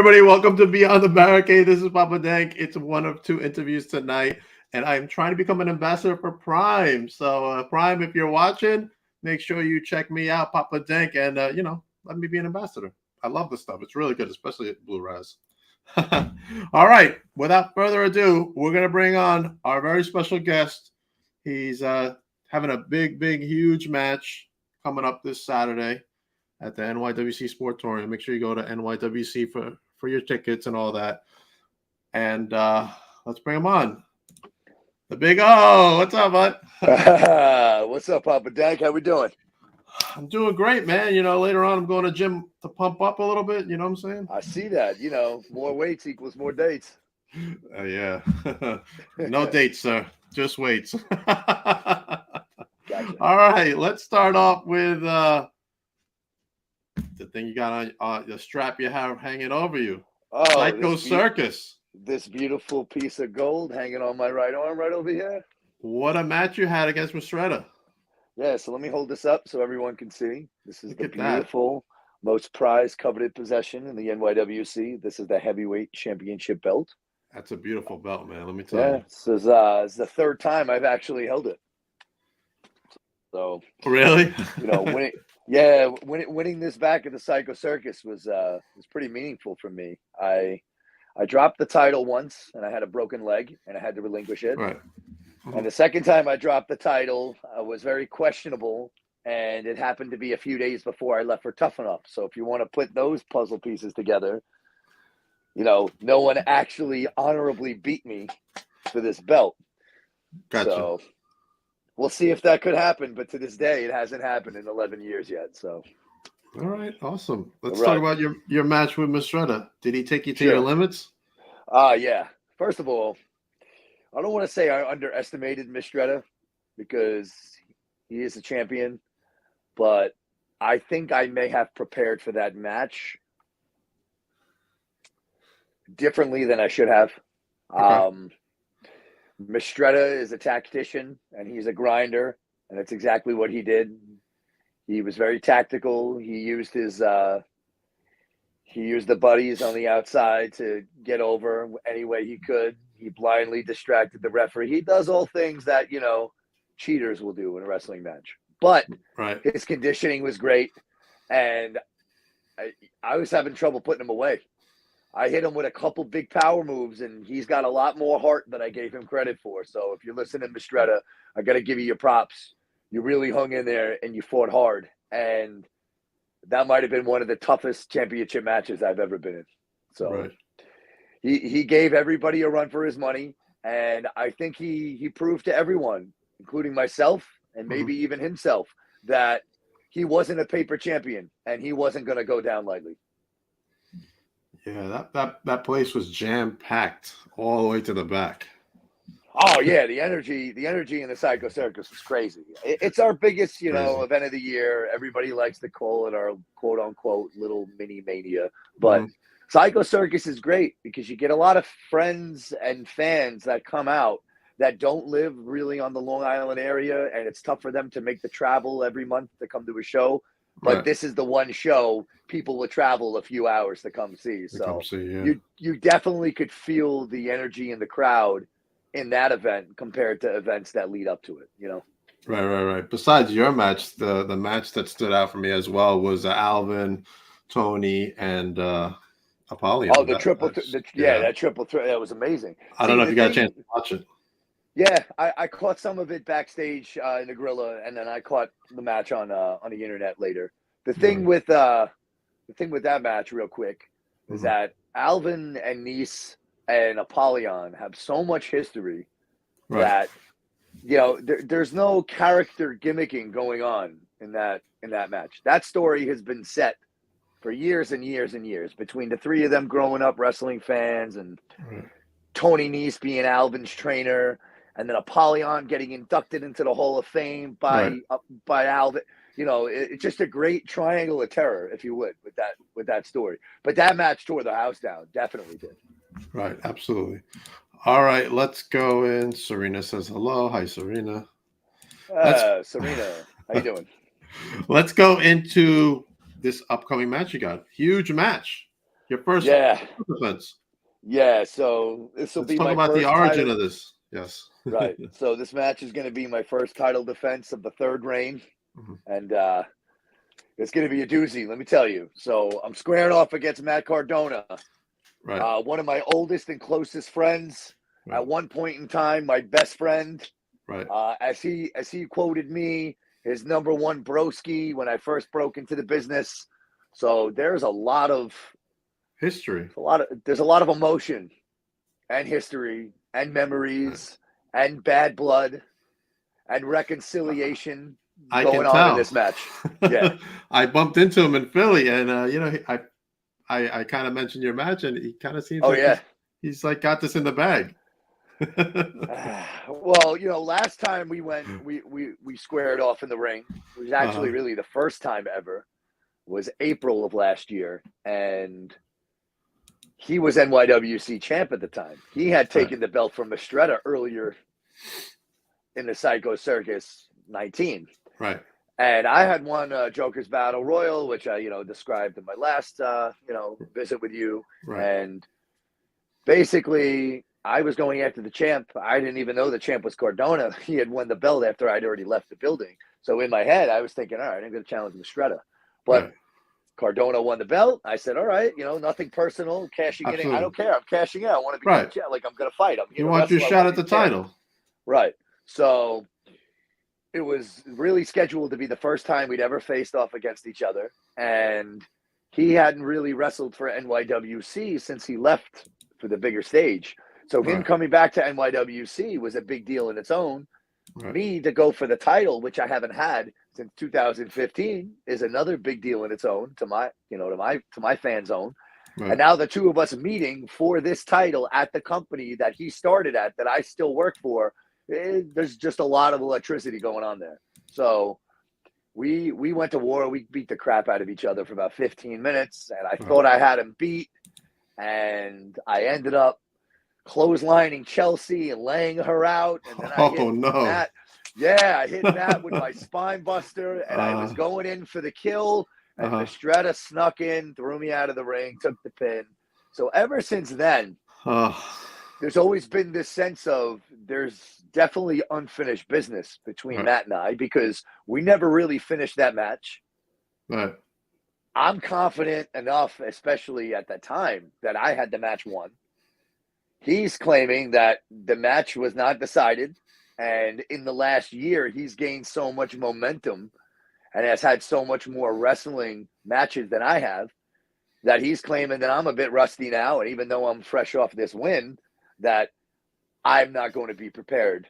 everybody. Welcome to Beyond the Barricade. This is Papa Dank. It's one of two interviews tonight, and I'm trying to become an ambassador for Prime. So, Prime, if you're watching, make sure you check me out, Papa Dank, and let me be an ambassador. I love this stuff. It's really good, especially at Blue Rise. All right. Without further ado, we're gonna bring on our very special guest. He's having a big, huge match coming up this Saturday at the NYWC Sportorium. Make sure you go to NYWC for your tickets and all that. And let's bring him on. The Big O. What's up, bud? What's up, Papa Dank? How we doing? I'm doing great, man. Later on I'm going to gym to pump up a little bit. You know what I'm saying? I see that. More weights equals more dates. Yeah. No dates, sir. Just weights. Gotcha. All right. Let's start off with the thing you got on the strap you have hanging over you. Oh, Psycho Circus. This beautiful piece of gold hanging on my right arm right over here. What a match you had against Mistretta. Yeah, so let me hold this up so everyone can see. This is Look the at that. beautiful, most prized, coveted possession in the NYWC. This is the heavyweight championship belt. That's a beautiful belt, man. Let me tell you. This is it's the third time I've actually held it. So really, winning this back at the Psycho Circus was pretty meaningful for me. I dropped the title once and I had a broken leg and I had to relinquish it. Right. And the second time I dropped the title, I was very questionable, and it happened to be a few days before I left for Toughen Up. So if you want to put those puzzle pieces together, no one actually honorably beat me for this belt. Gotcha. So we'll see if that could happen, but to this day, it hasn't happened in 11 years yet. So, all right, awesome. Let's talk about your match with Mistretta. Did he take you to your limits? Yeah. First of all, I don't want to say I underestimated Mistretta because he is a champion, but I think I may have prepared for that match differently than I should have. Okay. Mistretta is a tactician and he's a grinder, and that's exactly what he did. He was very tactical. He used the buddies on the outside to get over any way he could. He blindly distracted the referee. He does all things that, cheaters will do in a wrestling match. But his conditioning was great, and I was having trouble putting him away. I hit him with a couple big power moves, and he's got a lot more heart than I gave him credit for. So if you're listening, Mistretta, I got to give you your props. You really hung in there, and you fought hard. And that might have been one of the toughest championship matches I've ever been in. So he gave everybody a run for his money, and I think he proved to everyone, including myself and maybe even himself, that he wasn't a paper champion and he wasn't going to go down lightly. Yeah, that place was jam-packed all the way to the back. Oh yeah, the energy in the Psycho Circus was crazy. It's our biggest, event of the year. Everybody likes to call it our quote unquote little mini mania, but Psycho Circus is great because you get a lot of friends and fans that come out that don't live really on the Long Island area, and it's tough for them to make the travel every month to come to a show. But this is the one show people will travel a few hours to come see. So you definitely could feel the energy in the crowd in that event compared to events that lead up to it, Right. Besides your match, the match that stood out for me as well was Alvin, Tony, and Apollyon. Oh, that triple threat. That was amazing. I don't know if you got a chance to watch it. Yeah, I caught some of it backstage in the Gorilla, and then I caught the match on the internet later. The thing with that match, real quick, is that Alvin and Nice and Apollyon have so much history that there's no character gimmicking going on in that match. That story has been set for years and years and years between the three of them growing up wrestling fans, and Tony Nese being Alvin's trainer, and then Apollyon getting inducted into the Hall of Fame by Alvin. It's just a great triangle of terror, if you would, with that story. But that match tore the house down. Definitely did. Right, absolutely. All right, let's go in. Serena says hello. Hi, Serena. Serena, how you doing? Let's go into this upcoming match you got. Huge match. Your first Yeah. defense. Yeah. So this will be talk my about the first origin title. of this. Yes. Right. So this match is going to be my first title defense of the third reign. And it's going to be a doozy, let me tell you. So I'm squaring off against Matt Cardona, Right. one of my oldest and closest friends. Right. At one point in time, my best friend. Right. As he quoted me, his number one broski when I first broke into the business. So there's a lot of history. There's a lot of emotion and history and memories and bad blood and reconciliation going on in this match. Yeah. I bumped into him in Philly, and I kind of mentioned your match, and he kind of seems he's like got this in the bag. Well, last time we went, we squared off in the ring. It was actually really the first time ever. Was April of last year, and he was NYWC champ at the time. He had taken the belt from Estrella earlier in the Psycho Circus 19. Right. And I had won Joker's Battle Royal, which I, described in my last, visit with you. Right. And basically, I was going after the champ. I didn't even know the champ was Cardona. He had won the belt after I'd already left the building. So in my head, I was thinking, all right, I'm going to challenge Estrella. But Cardona won the belt. I said, all right, nothing personal, cashing in. I don't care. I'm cashing in. I want to be like, I'm going to fight. You want your shot at the title. Right. So it was really scheduled to be the first time we'd ever faced off against each other. And he hadn't really wrestled for NYWC since he left for the bigger stage. So him coming back to NYWC was a big deal in its own. Me to go for the title, which I haven't had since 2015, is another big deal in its own to my fan zone. And now the two of us meeting for this title at the company that he started at, that I still work for, there's just a lot of electricity going on there. So we went to war. We beat the crap out of each other for about 15 minutes, and I thought I had him beat, and I ended up clotheslining Chelsea and laying her out, and then I hit Matt. Yeah, I hit Matt with my spine buster, and I was going in for the kill, and Estrella snuck in, threw me out of the ring, took the pin. So ever since then, there's always been this sense of there's definitely unfinished business between Matt and I, because we never really finished that match. Right. I'm confident enough, especially at that time, that I had the match won. He's claiming that the match was not decided, and in the last year, he's gained so much momentum and has had so much more wrestling matches than I have, that he's claiming that I'm a bit rusty now, and even though I'm fresh off this win, that I'm not going to be prepared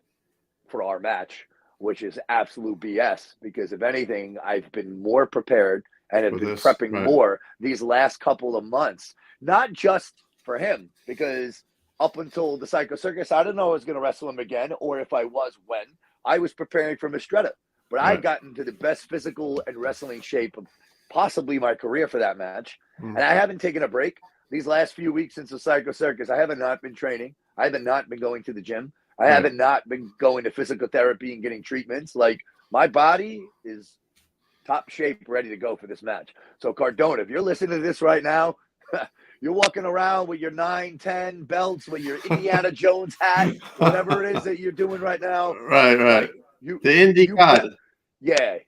for our match, which is absolute BS, because if anything, I've been more prepared and have been prepping more these last couple of months, not just for him, because up until the Psycho Circus, I didn't know I was going to wrestle him again, or if I was, when. I was preparing for Estrella. But I got into the best physical and wrestling shape of possibly my career for that match. And I haven't taken a break. These last few weeks since the Psycho Circus, I haven't not been training. I haven't not been going to the gym. I haven't not been going to physical therapy and getting treatments. Like, my body is top shape, ready to go for this match. So, Cardona, if you're listening to this right now, you're walking around with your 9-10 belts, with your Indiana Jones hat, whatever it is that you're doing right now. Right. Like, the indie god.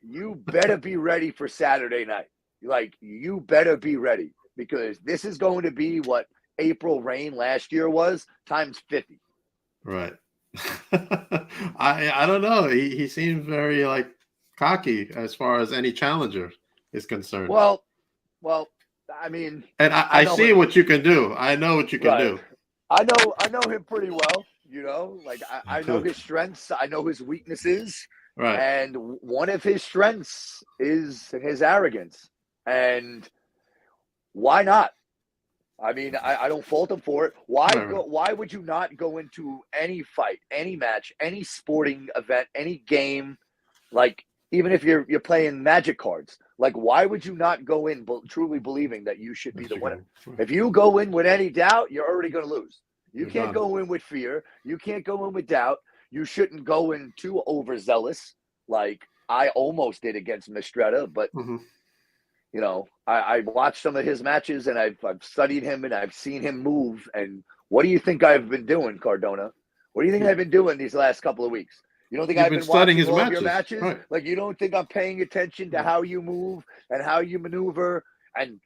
You better be ready for Saturday night. Like, you better be ready, because this is going to be what April Rain last year was times 50. Right. I don't know. He seems very cocky as far as any challenger is concerned. Well, I mean, and I see what you can do. I know what you can do. I know him pretty well. I know his strengths. I know his weaknesses. Right. And one of his strengths is his arrogance. And why not? I mean, I don't fault him for it. Why would you not go into any fight, any match, any sporting event, any game, like even if you're playing Magic cards, like why would you not go in truly believing that you should be the winner? If you go in with any doubt, you're already going to lose. You can't go in with fear. You can't go in with doubt. You shouldn't go in too overzealous, like I almost did against Mistretta, but I watched some of his matches, and I've studied him, and I've seen him move. And what do you think I've been doing, Cardona? What do you think I've been doing these last couple of weeks? You don't think You've I've been been studying watching his all of your matches? matches? Right. Like, you don't think I'm paying attention to how you move and how you maneuver and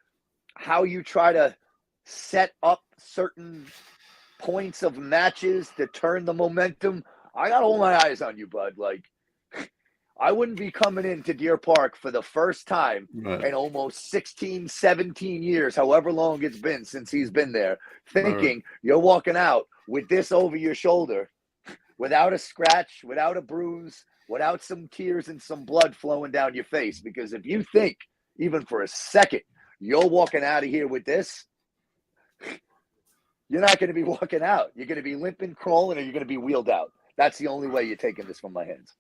how you try to set up certain points of matches to turn the momentum? I got all my eyes on you, bud. Like, I wouldn't be coming into Deer Park for the first time in almost 16, 17 years, however long it's been since he's been there, thinking you're walking out with this over your shoulder without a scratch, without a bruise, without some tears and some blood flowing down your face. Because if you think, even for a second, you're walking out of here with this, you're not going to be walking out. You're going to be limping, crawling, or you're going to be wheeled out. That's the only way you're taking this from my hands.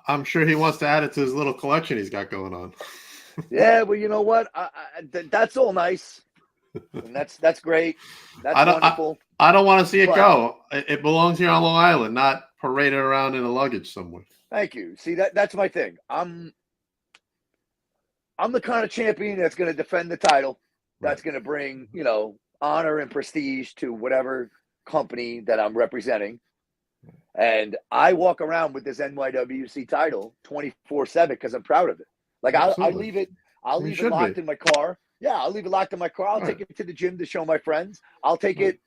I'm sure he wants to add it to his little collection he's got going on. Yeah, well, you know what? That's all nice. And that's great. That's wonderful. I don't want to see it go. It belongs here on Long Island, not paraded around in a luggage somewhere. Thank you. See, that's my thing. I'm the kind of champion that's going to defend the title. That's going to bring, honor and prestige to whatever company that I'm representing. And I walk around with this NYWC title 24/7 because I'm proud of it. Like, I'll leave it locked in my car. Yeah, I'll leave it locked in my car. I'll take it to the gym to show my friends. I'll take it,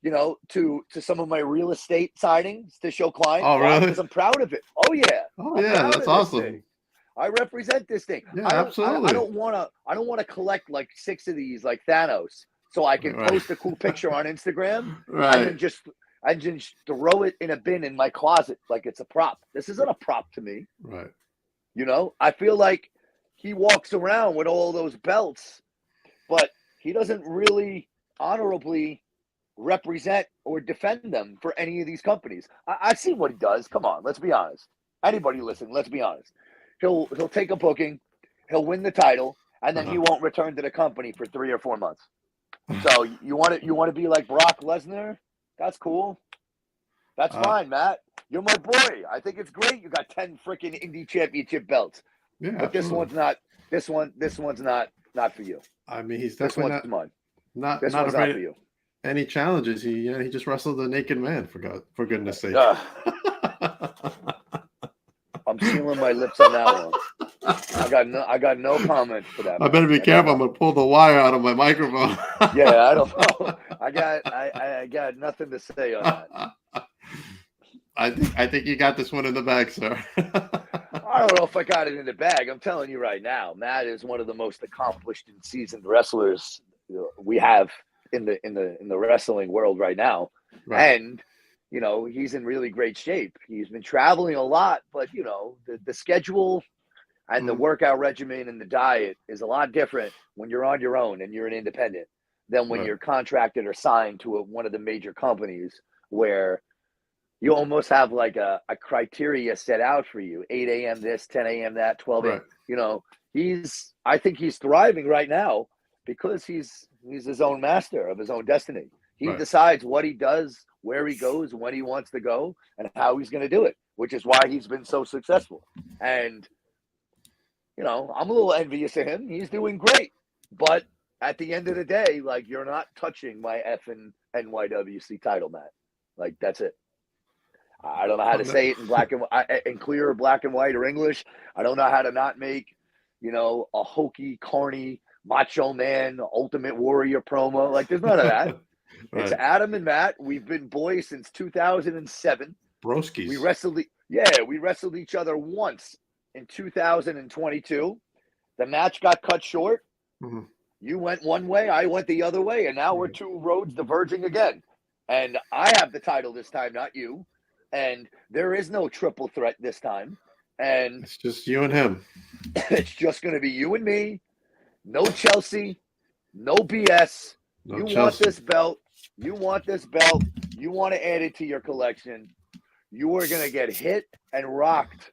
to some of my real estate signings to show clients. Oh, really? Because I'm proud of it. Oh, yeah. Oh, yeah, that's awesome. I represent this thing. Yeah, absolutely. I don't want to collect like 6 of these like Thanos so I can post a cool picture on Instagram and then just throw it in a bin in my closet like it's a prop. This isn't a prop to me. Right. I feel like he walks around with all those belts, but he doesn't really honorably represent or defend them for any of these companies. I've seen what he does. Come on, let's be honest. Anybody listening, let's be honest. He'll take a booking, he'll win the title, and then he won't return to the company for 3 or 4 months. So you want to be like Brock Lesnar? That's cool. That's fine, Matt. You're my boy. I think it's great. You got 10 freaking indie championship belts. Yeah, but this one's not. This one's not for you. I mean, he's definitely this one's mine. Not afraid not for you. Any challenges. He just wrestled a naked man for goodness sake. I'm sealing my lips on that one. I got no comment for that. I better be careful. I'm gonna pull the wire out of my microphone. Yeah, I don't know. I got nothing to say on that. I think you got this one in the bag, sir. I don't know if I got it in the bag. I'm telling you right now, Matt is one of the most accomplished and seasoned wrestlers we have in the wrestling world right now. Right. And he's in really great shape. He's been traveling a lot, but the schedule and the workout regimen and the diet is a lot different when you're on your own and you're an independent than when you're contracted or signed to one of the major companies where you almost have like a criteria set out for you. 8 a.m. this, 10 a.m. that, 12 a.m. I think he's thriving right now because he's his own master of his own destiny. He decides what he does, where he goes, when he wants to go, and how he's going to do it, which is why he's been so successful. And, I'm a little envious of him. He's doing great. But at the end of the day, like, you're not touching my effing NYWC title, Matt. Like, that's it. I don't know how to say it in clear black and white or English. I don't know how to not make, a hokey, corny, macho man, ultimate warrior promo. Like, there's none of that. It's Adam and Matt. We've been boys since 2007. Broskies. We wrestled each other once in 2022. The match got cut short. Mm-hmm. You went one way, I went the other way, and now we're 2 roads diverging again. And I have the title this time, not you. And there is no triple threat this time. And it's just you and him. It's just going to be you and me. No Chelsea. No BS. No you Chelsea. Want this belt. You want this belt. You want to add it to your collection. You are going to get hit and rocked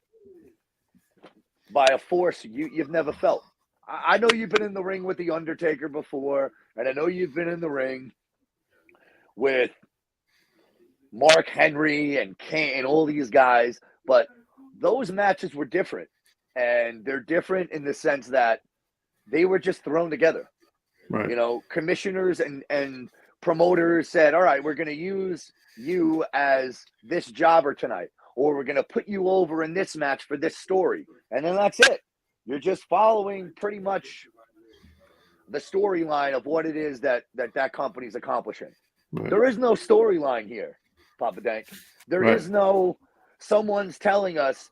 by a force you've never felt. I know you've been in the ring with The Undertaker before, and I know you've been in the ring with Mark Henry and Kane and all these guys, but those matches were different. And they're different in the sense that they were just thrown together. Right. You know, commissioners and promoters said, all right, we're going to use you as this jobber tonight, or we're going to put you over in this match for this story. And then that's it. You're just following pretty much the storyline of what it is that company's accomplishing. Right. There is no storyline here, Papa Dank. There is no someone's telling us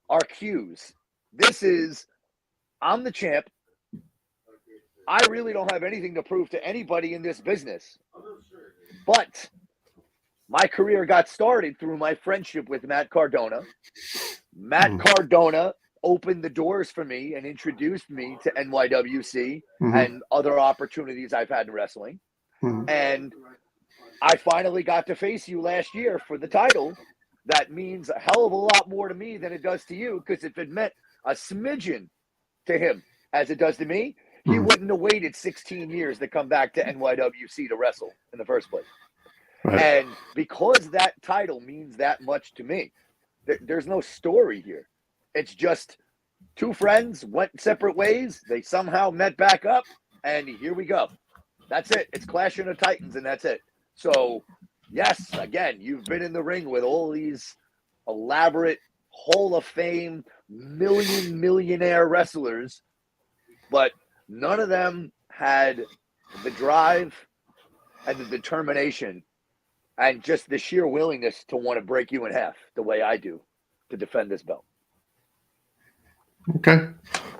our cues. This is, I'm the champ. I really don't have anything to prove to anybody in this business. But my career got started through my friendship with Matt Cardona. Matt Cardona opened the doors for me and introduced me to NYWC and other opportunities I've had in wrestling. And I finally got to face you last year for the title. That means a hell of a lot more to me than it does to you, because if it meant a smidgen to him as it does to me, he wouldn't have waited 16 years to come back to NYWC to wrestle in the first place. Right. And because that title means that much to me, there's no story here. It's just two friends went separate ways. They somehow met back up, and here we go. That's it. It's Clash of the Titans, and that's it. So, yes, again, you've been in the ring with all these elaborate Hall of Fame millionaire wrestlers, but none of them had the drive and the determination and just the sheer willingness to want to break you in half the way I do to defend this belt. Okay.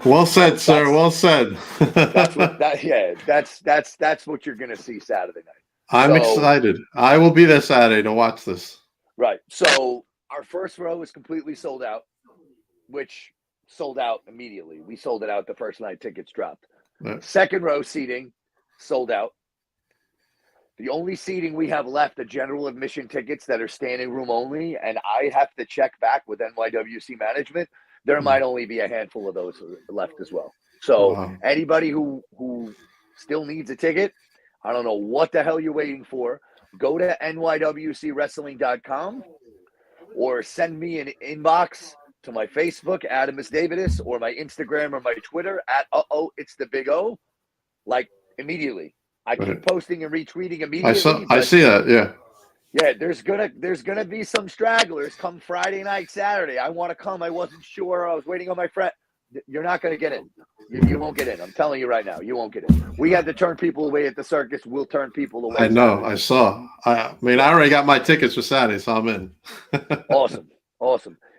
Well said, sir. Well said. That's what you're going to see Saturday night. I'm excited. I will be there Saturday to watch this. Right. So our first row is completely sold out, which sold out immediately. We sold it out the first night tickets dropped. Right. Second row seating sold out. The only seating we have left are general admission tickets that are standing room only, and I have to check back with NYWC management. There might only be a handful of those left as well. So anybody who still needs a ticket, I don't know what the hell you're waiting for. Go to nywcwrestling.com or send me an inbox to my Facebook, Adamus Davidus, or my Instagram or my Twitter at it's the Big O, like immediately. I keep posting and retweeting immediately. I see that, yeah. Yeah, there's gonna be some stragglers come Friday night, Saturday. I want to come. I wasn't sure. I was waiting on my friend. You're not gonna get in. You won't get in. I'm telling you right now, you won't get in. We had to turn people away at the circus. We'll turn people away. I know. Saturday. I saw. I mean, I already got my tickets for Saturday, so I'm in. Awesome.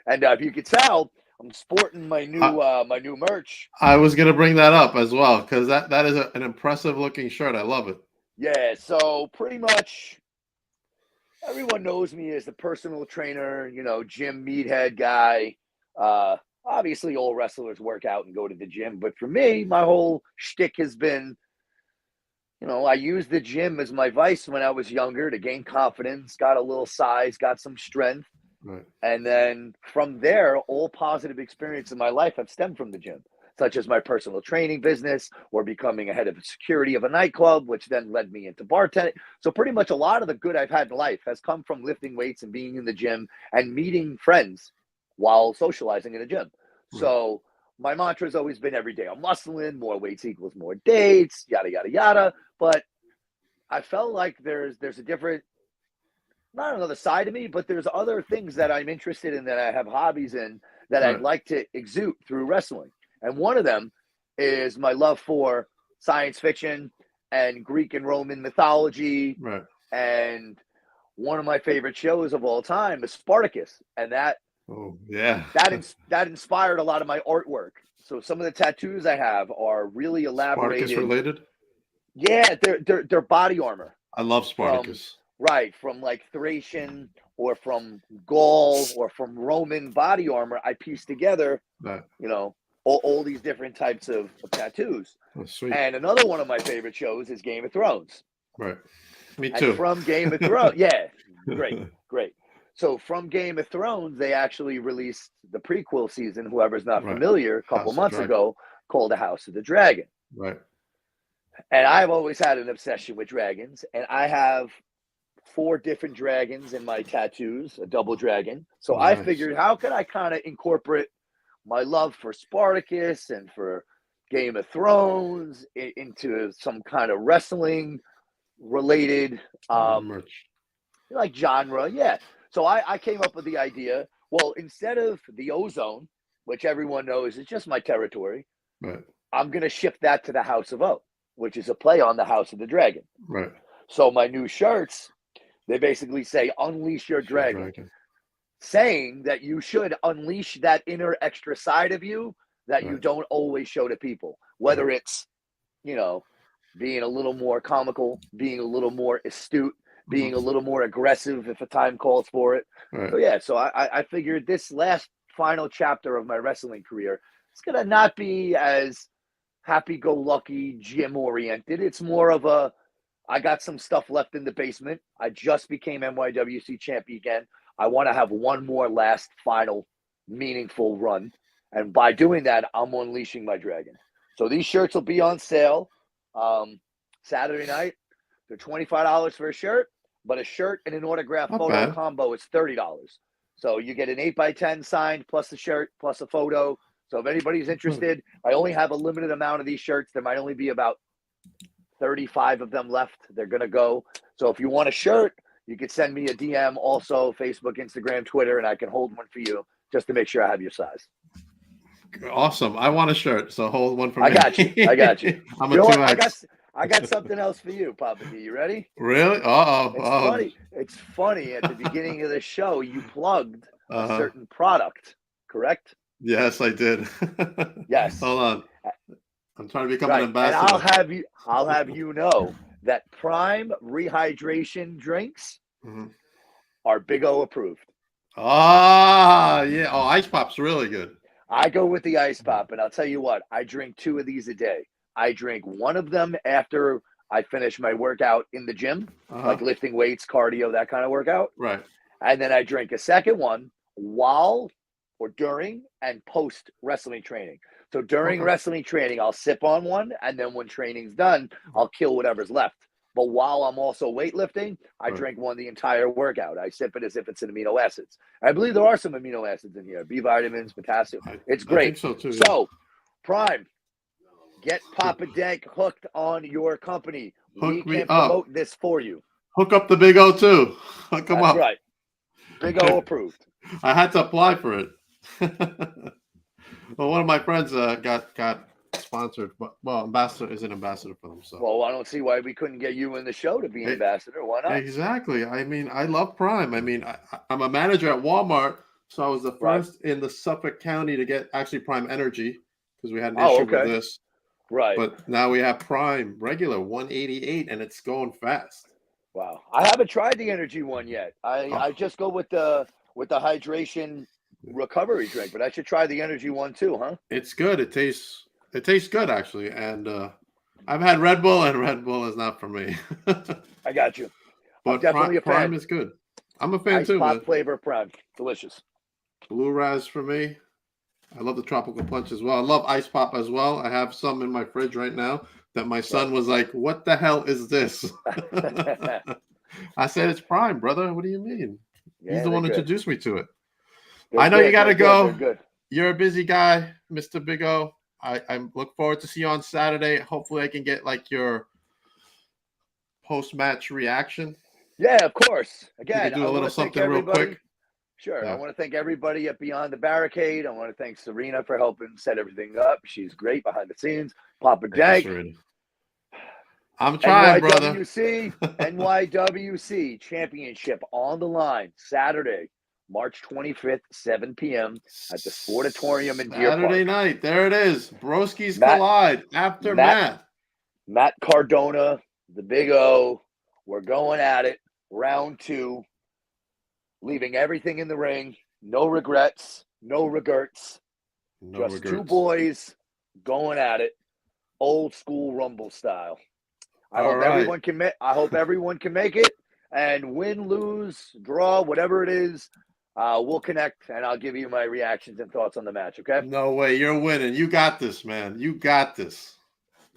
And if you could tell, I'm sporting my new merch. I was gonna bring that up as well, because that is an impressive looking shirt. I love it. Yeah. So pretty much everyone knows me as the personal trainer, gym meathead guy. Obviously, all wrestlers work out and go to the gym. But for me, my whole shtick has been, I used the gym as my vice when I was younger to gain confidence, got a little size, got some strength. Right. And then from there, all positive experiences in my life have stemmed from the gym, such as my personal training business or becoming a head of security of a nightclub, which then led me into bartending. So pretty much a lot of the good I've had in life has come from lifting weights and being in the gym and meeting friends while socializing in the gym. Right. So my mantra has always been every day I'm muscling, more weights equals more dates, yada, yada, yada. But I felt like there's a different, not another side of me, but there's other things that I'm interested in, that I have hobbies in, that I'd like to exude through wrestling. And one of them is my love for science fiction and Greek and Roman mythology. Right. And one of my favorite shows of all time is Spartacus. And that inspired a lot of my artwork. So some of the tattoos I have are really elaborated. Spartacus related? Yeah, they're body armor. I love Spartacus. From like Thracian or from Gaul or from Roman body armor, I pieced together, all these different types of tattoos. Oh, sweet. And another one of my favorite shows is Game of Thrones. Right. Me too. And from Game of Thrones, yeah, great. So from Game of Thrones, they actually released the prequel season, whoever's not familiar, a couple months ago, called The House of the Dragon. Right. And I've always had an obsession with dragons, and I have 4 different dragons in my tattoos, a double dragon. So I figured, how could I kind of incorporate my love for Spartacus and for Game of Thrones, into some kind of wrestling related like genre. Yeah. So I came up with the idea. Well, instead of the Ozone, which everyone knows is just my territory, right. I'm going to shift that to the House of O, which is a play on the House of the Dragon. Right. So my new shirts, they basically say unleash your dragon, saying that you should unleash that inner extra side of you that you don't always show to people, whether it's, you know, being a little more comical, being a little more astute, being a little more aggressive if a time calls for it. So yeah, so I figured this last final chapter of my wrestling career, it's going to not be as happy-go-lucky, gym-oriented. It's more of a, I got some stuff left in the basement. I just became NYWC champion again. I want to have one more last final meaningful run. And by doing that, I'm unleashing my dragon. So these shirts will be on sale Saturday night. They're $25 for a shirt, but a shirt and an autograph photo combo is $30. So you get an 8x10 signed plus a shirt plus a photo. So if anybody's interested, I only have a limited amount of these shirts. There might only be about 35 of them left. They're going to go. So if you want a shirt, you could send me a DM, also Facebook, Instagram, Twitter, and I can hold one for you just to make sure I have your size. Awesome. I want a shirt, so hold one for me. I got you. I'm a 2X. I got something else for you, Papa D. You ready? Really? Funny. It's funny. At the beginning of the show, you plugged a certain product, correct? Yes, I did. Yes. Hold on. I'm trying to become an ambassador. And I'll have you know that Prime rehydration drinks are Big O approved. Yeah. Oh, Ice Pop's really good. I go with the Ice Pop, and I'll tell you what, I drink 2 of these a day. I drink one of them after I finish my workout in the gym, like lifting weights, cardio, that kind of workout. Right. And then I drink a second one while or during and post wrestling training. So during wrestling training, I'll sip on one, and then when training's done, I'll kill whatever's left. But while I'm also weightlifting, I drink one the entire workout. I sip it as if it's an amino acids. I believe there are some amino acids in here, B vitamins, potassium. It's great. I think so too. So, Prime, get Papa Dank hooked on your company. We can promote this for you. Hook up the Big O too. Hook him up. That's right. Big O approved. I had to apply for it. Well, one of my friends got sponsored, but ambassador is an ambassador for them. So well, I don't see why we couldn't get you in the show to be an ambassador. Why not? Exactly. I mean, I love Prime. I mean, I'm a manager at Walmart, so I was the first in the Suffolk County to get actually Prime Energy because we had an issue with this. Right. But now we have Prime regular 188, and it's going fast. Wow. I haven't tried the energy one yet. I just go with the hydration recovery drink, but I should try the energy one too, huh? It's good. It tastes good actually, and I've had Red Bull, and Red Bull is not for me. I got you. But I'm definitely a fan. Prime is good. I'm a fan Ice too. Pop flavor Prime, delicious. Blue Raz for me. I love the tropical punch as well. I love Ice Pop as well. I have some in my fridge right now that my son was like, "What the hell is this?" I said, "It's Prime, brother. What do you mean?" Yeah, he's the one who introduced me to it. They're I know good, you got to go. They're good. You're a busy guy, Mr. Big O. I look forward to see you on Saturday. Hopefully I can get like your post-match reaction. Yeah, of course. Again, do a little something real quick. Sure. Yeah. I want to thank everybody at Beyond the Barricade. I want to thank Serena for helping set everything up. She's great behind the scenes. Papa Dank. I'm trying, brother. NYWC Championship on the line Saturday, March 25th, 7 p.m. at the Sportatorium in Deer Park. Saturday night. There it is. Broski's collide after Matt. Matt Cardona, the Big O. We're going at it. Round 2. Leaving everything in the ring. No regrets. No regrets. Just 2 boys going at it. Old school Rumble style. I hope everyone can make it, and win, lose, draw, whatever it is, we'll connect, and I'll give you my reactions and thoughts on the match, okay? No way. You're winning. You got this, man. You got this.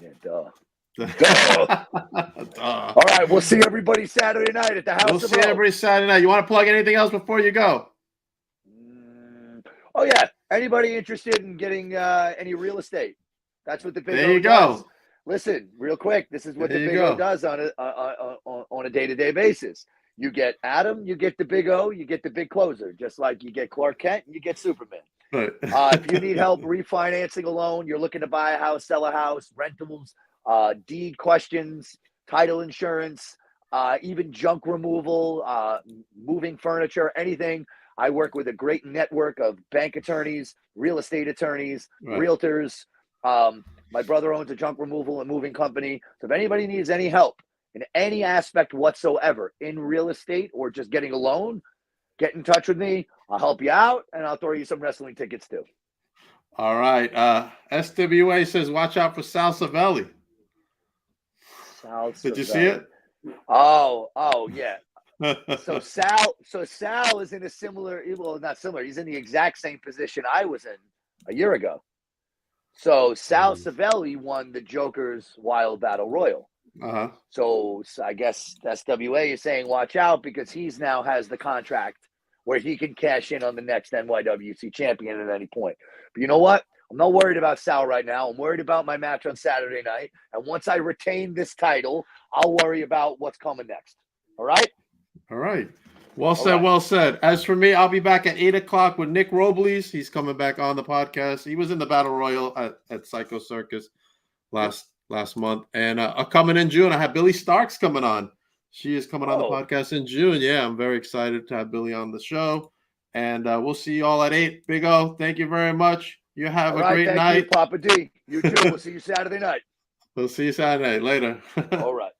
Yeah, duh. All right, we'll see everybody Saturday night at the House of O. We'll see everybody Saturday night. You want to plug anything else before you go? Oh, yeah. Anybody interested in getting any real estate? That's what the Big There O you does. go. Listen, real quick. This is what the Big O does on a day-to-day basis. You get Adam, you get the Big O, you get the big closer, just like you get Clark Kent and you get Superman. Right. If you need help refinancing a loan, you're looking to buy a house, sell a house, rentals, deed questions, title insurance, even junk removal, moving furniture, anything. I work with a great network of bank attorneys, real estate attorneys, realtors. My brother owns a junk removal and moving company. So if anybody needs any help in any aspect whatsoever in real estate or just getting a loan, get in touch with me. I'll help you out, and I'll throw you some wrestling tickets too. All right. SWA says, watch out for Sal Savelli. Did you see it? Oh, yeah. So Sal is in a similar, well, not similar. He's in the exact same position I was in a year ago. So Sal Savelli won the Joker's Wild Battle Royal. So I guess SWA is saying watch out because he's now has the contract where he can cash in on the next NYWC champion at any point. But you know what? I'm not worried about Sal right now. I'm worried about my match on Saturday night. And once I retain this title, I'll worry about what's coming next. All right? All right. Well said, well said. As for me, I'll be back at 8 o'clock with Nick Robles. He's coming back on the podcast. He was in the Battle Royal at Psycho Circus last month. And coming in June, I have Billy Starks coming on. She is coming on the podcast in June. Yeah, I'm very excited to have Billy on the show. And we'll see you all at 8. Big O, thank you very much. You have a great night. Thank you, Papa D. You too. We'll see you Saturday night. We'll see you Saturday. Later. All right.